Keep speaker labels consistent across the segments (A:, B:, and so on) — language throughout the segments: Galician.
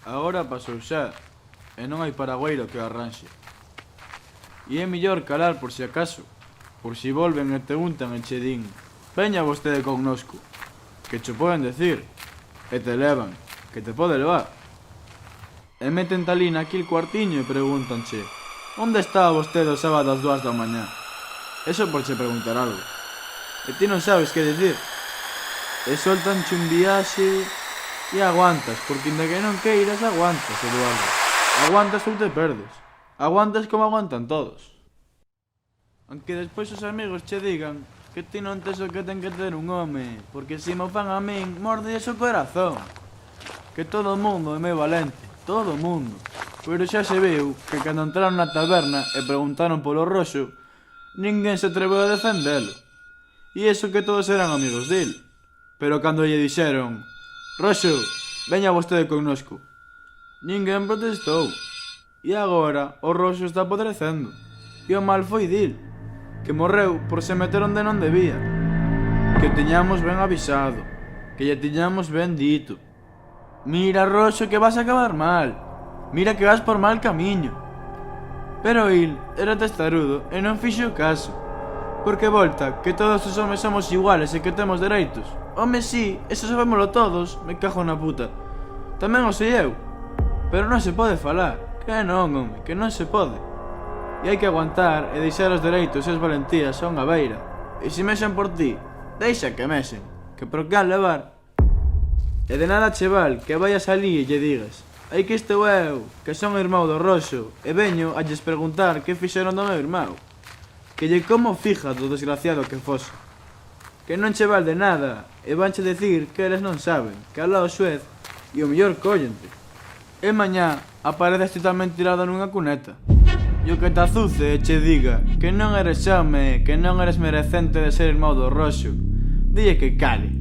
A: Agora pasou xa, e non hai paragüeiro que o arranxe. E é mellor calar por si acaso, por si volven e te untan e che din: veña vostede connosco, que cho poden decir, e te levan, que te pode levar. E meten talí naquil cuartiño e pregúntanche: onde estaba vostede o sábado ás 2 da mañá? Eso por che preguntar algo. E ti non sabes que dicir. E soltanche un viaxe e aguantas, porque inda que non queiras aguantas, Eduardo. Aguantas ou te perdes. Aguantas como aguantan todos. Aunque despois os amigos che digan que ti non tes o que ten que ter un home, porque se mo fan a min, mordelles o corazón. Que todo o mundo é moi valente, todo o mundo. Pero xa se viu que cando entraron na taberna e preguntaron polo Roxo, ninguén se atreveu a defendelo. E iso que todos eran amigos dele. Pero cando lle dixeron: Roxo, veña vostede connosco, ninguén protestou. E agora o Roxo está apodrecendo. E o mal foi dil, que morreu por se meter onde non debía. Que o tiñamos ben avisado, que lle tiñamos ben dito: mira, Roxo, que vas a acabar mal, mira que vas por mal camiño. Pero il era testarudo e non fixo caso, porque volta que todos os homes somos iguales e que temos dereitos. Home, sí, eso sabémolo todos, me cago na puta. Tamén o sei eu, pero non se pode falar. Que non, home, que non se pode. E hai que aguantar e deixar os dereitos e as valentías a unha beira. E se mexen por ti, deixa que mexen, que por que han levar. E de nada che val que vayas alí e lle digas: hai que estou eu, que son o irmão do Roxo, e veño a lles preguntar que fixeron do meu irmão. Que lle como fija do desgraciado que fose. Que non che val de nada, e vanche decir que eles non saben, que alá o xuez, e o mellor cóllente. E mañá apareces tamén tirado nunha cuneta. E o que te azuce e che diga que non eres home, que non eres merecente de ser irmão do Roxo, dille que cale.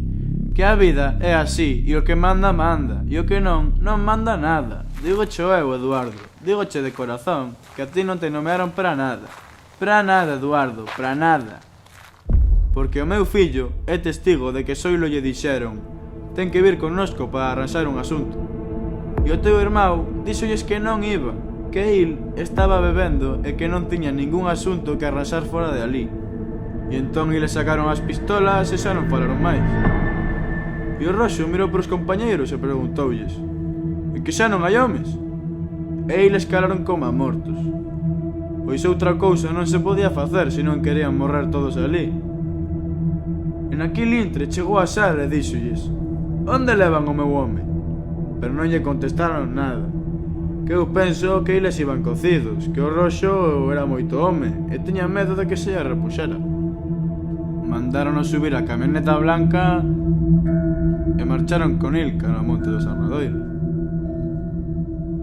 A: Que a vida é así, e o que manda, manda, e o que non, non manda nada. Dígoche eu, Eduardo, dígoche de corazón, que a ti non te nomearon para nada. Para nada, Eduardo, para nada. Porque o meu fillo é testigo de que soilo lle dixeron: ten que vir connosco para arranxar un asunto. E o teu irmão díxolles que non iba, que il estaba bebendo e que non tiña ningún asunto que arranxar fora de alí. E entón eles sacaron as pistolas e xa non falaron máis. E o Roxo mirou pros compañeiros e preguntoulles: e que xa non hai homes? E eles calaron como mortos. Pois outra cousa non se podía facer se non querían morrer todos ali. E naquil intre chegou a Sara e díxolles: onde levan o meu home? Pero non lle contestaron nada. Que eu penso que eles iban cocidos, que o Roxo era moito home e tiña medo de que se lle repuxera. Mandaron subir a camioneta blanca e marcharon con il cara ao monte do Sarnadoiro.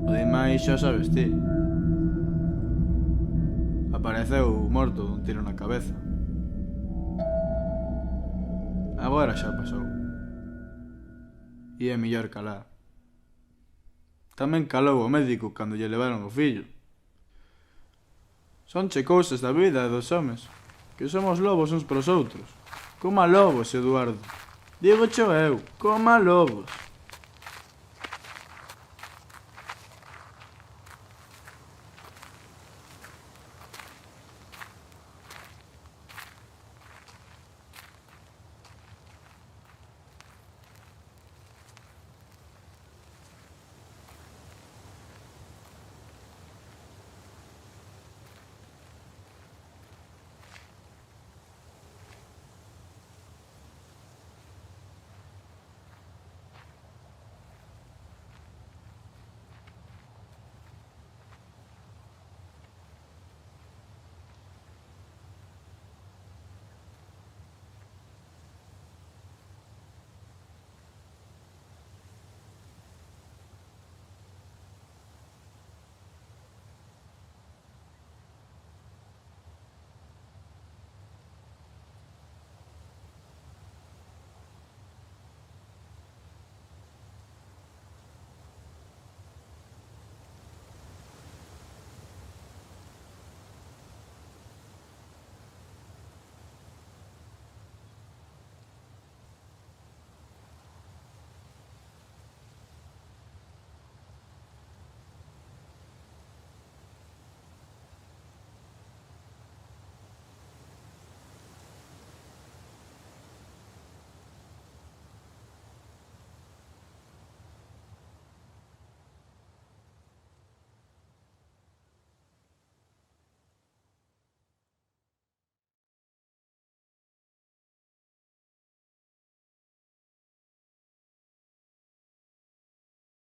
A: O demais xa sabes ti. Apareceu morto dun tiro na cabeza. Agora xa pasou. E é mellor calar. Tamén calou o médico cando lle levaron o fillo. Sonche cousas da vida e dos homes, que somos lobos uns pros outros. Coma lobos, Eduardo. Digo cho eu, coma lobos.